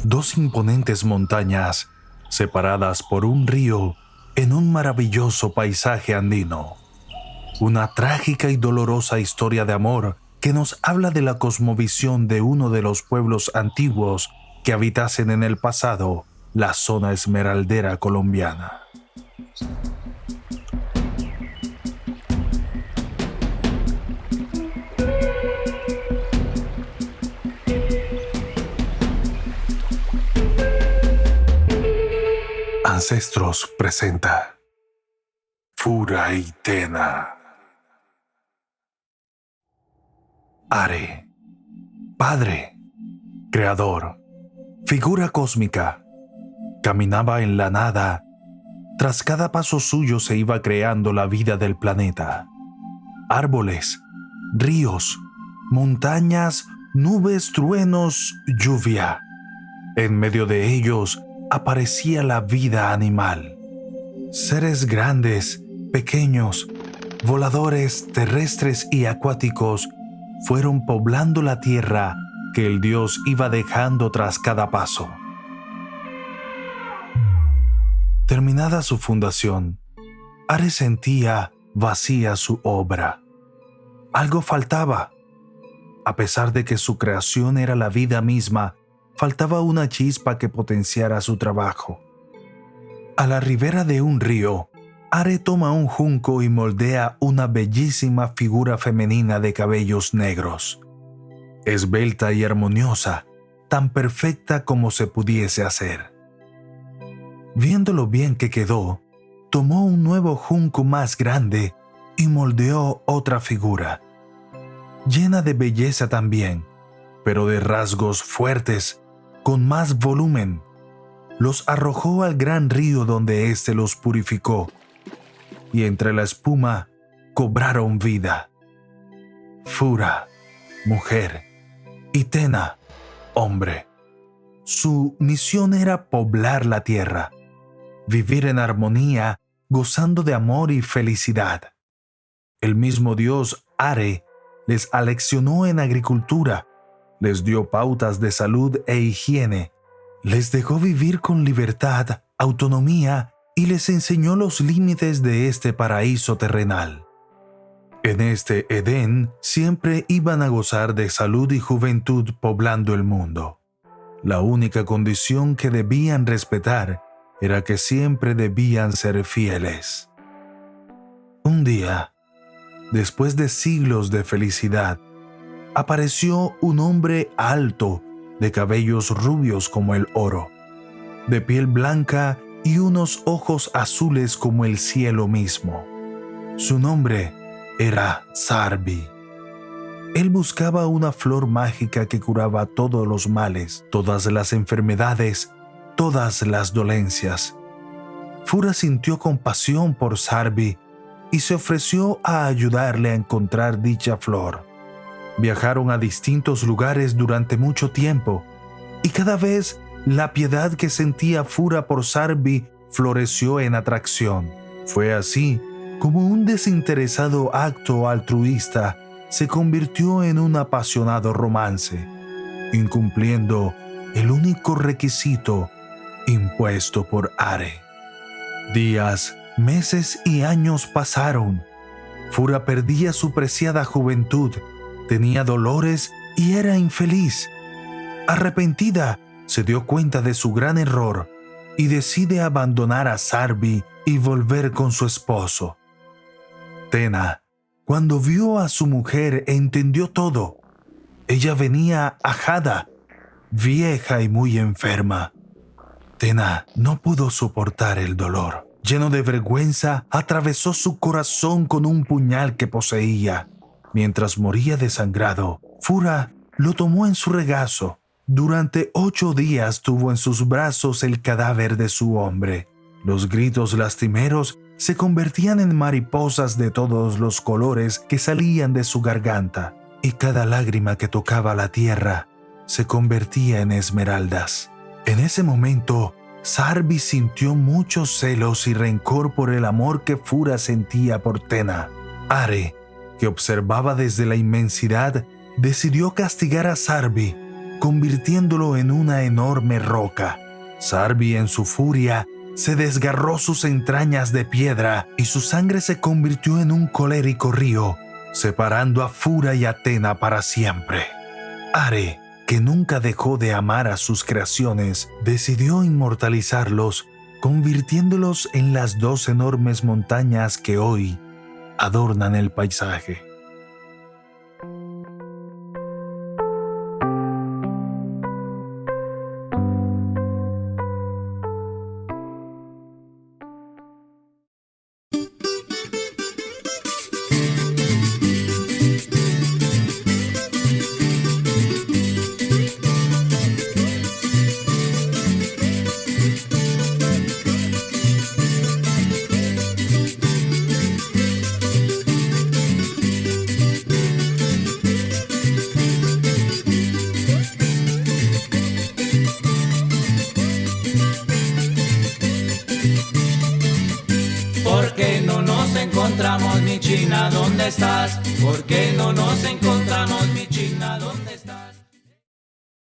Dos imponentes montañas, separadas por un río en un maravilloso paisaje andino. Una trágica y dolorosa historia de amor que nos habla de la cosmovisión de uno de los pueblos antiguos que habitasen en el pasado la zona esmeraldera colombiana. Ancestros presenta Fura y Tena. Are, padre, creador, figura cósmica, caminaba en la nada. Tras cada paso suyo se iba creando la vida del planeta. Árboles, ríos, montañas, nubes, truenos, lluvia. En medio de ellos aparecía la vida animal. Seres grandes, pequeños, voladores, terrestres y acuáticos fueron poblando la tierra que el Dios iba dejando tras cada paso. Terminada su fundación, Are sentía vacía su obra. Algo faltaba. A pesar de que su creación era la vida misma, faltaba una chispa que potenciara su trabajo. A la ribera de un río, Are toma un junco y moldea una bellísima figura femenina de cabellos negros. Esbelta y armoniosa, tan perfecta como se pudiese hacer. Viendo lo bien que quedó, tomó un nuevo junco más grande y moldeó otra figura, llena de belleza también, pero de rasgos fuertes, con más volumen. Los arrojó al gran río donde éste los purificó, y entre la espuma cobraron vida. Fura, mujer, y Tena, hombre. Su misión era poblar la tierra, vivir en armonía, gozando de amor y felicidad. El mismo Dios, Are, les aleccionó en agricultura, les dio pautas de salud e higiene, les dejó vivir con libertad, autonomía y les enseñó los límites de este paraíso terrenal. En este Edén siempre iban a gozar de salud y juventud poblando el mundo. La única condición que debían respetar era que siempre debían ser fieles. Un día, después de siglos de felicidad, apareció un hombre alto, de cabellos rubios como el oro, de piel blanca y unos ojos azules como el cielo mismo. Su nombre era Zarbi. Él buscaba una flor mágica que curaba todos los males, todas las enfermedades, todas las dolencias. Fura sintió compasión por Zarbi y se ofreció a ayudarle a encontrar dicha flor. Viajaron a distintos lugares durante mucho tiempo, y cada vez la piedad que sentía Fura por Zarbi floreció en atracción. Fue así como un desinteresado acto altruista se convirtió en un apasionado romance, incumpliendo el único requisito impuesto por Are. Días, meses y años pasaron. Fura perdía su preciada juventud, tenía dolores y era infeliz. Arrepentida, se dio cuenta de su gran error y decide abandonar a Zarbi y volver con su esposo. Tena, cuando vio a su mujer, entendió todo. Ella venía ajada, vieja y muy enferma. Tena no pudo soportar el dolor. Lleno de vergüenza, atravesó su corazón con un puñal que poseía. Mientras moría desangrado, Fura lo tomó en su regazo. Durante 8 días tuvo en sus brazos el cadáver de su hombre. Los gritos lastimeros se convertían en mariposas de todos los colores que salían de su garganta, y cada lágrima que tocaba la tierra se convertía en esmeraldas. En ese momento, Zarbi sintió muchos celos y rencor por el amor que Fura sentía por Tena. Are, que observaba desde la inmensidad, decidió castigar a Zarbi convirtiéndolo en una enorme roca. Sarvi, en su furia, se desgarró sus entrañas de piedra y su sangre se convirtió en un colérico río, separando a Fura y Athena para siempre. Are, que nunca dejó de amar a sus creaciones, decidió inmortalizarlos, convirtiéndolos en las dos enormes montañas que hoy adornan el paisaje. ¿Por qué no nos encontramos, mi China? ¿Dónde estás? ¿Por qué no nos encontramos, mi China?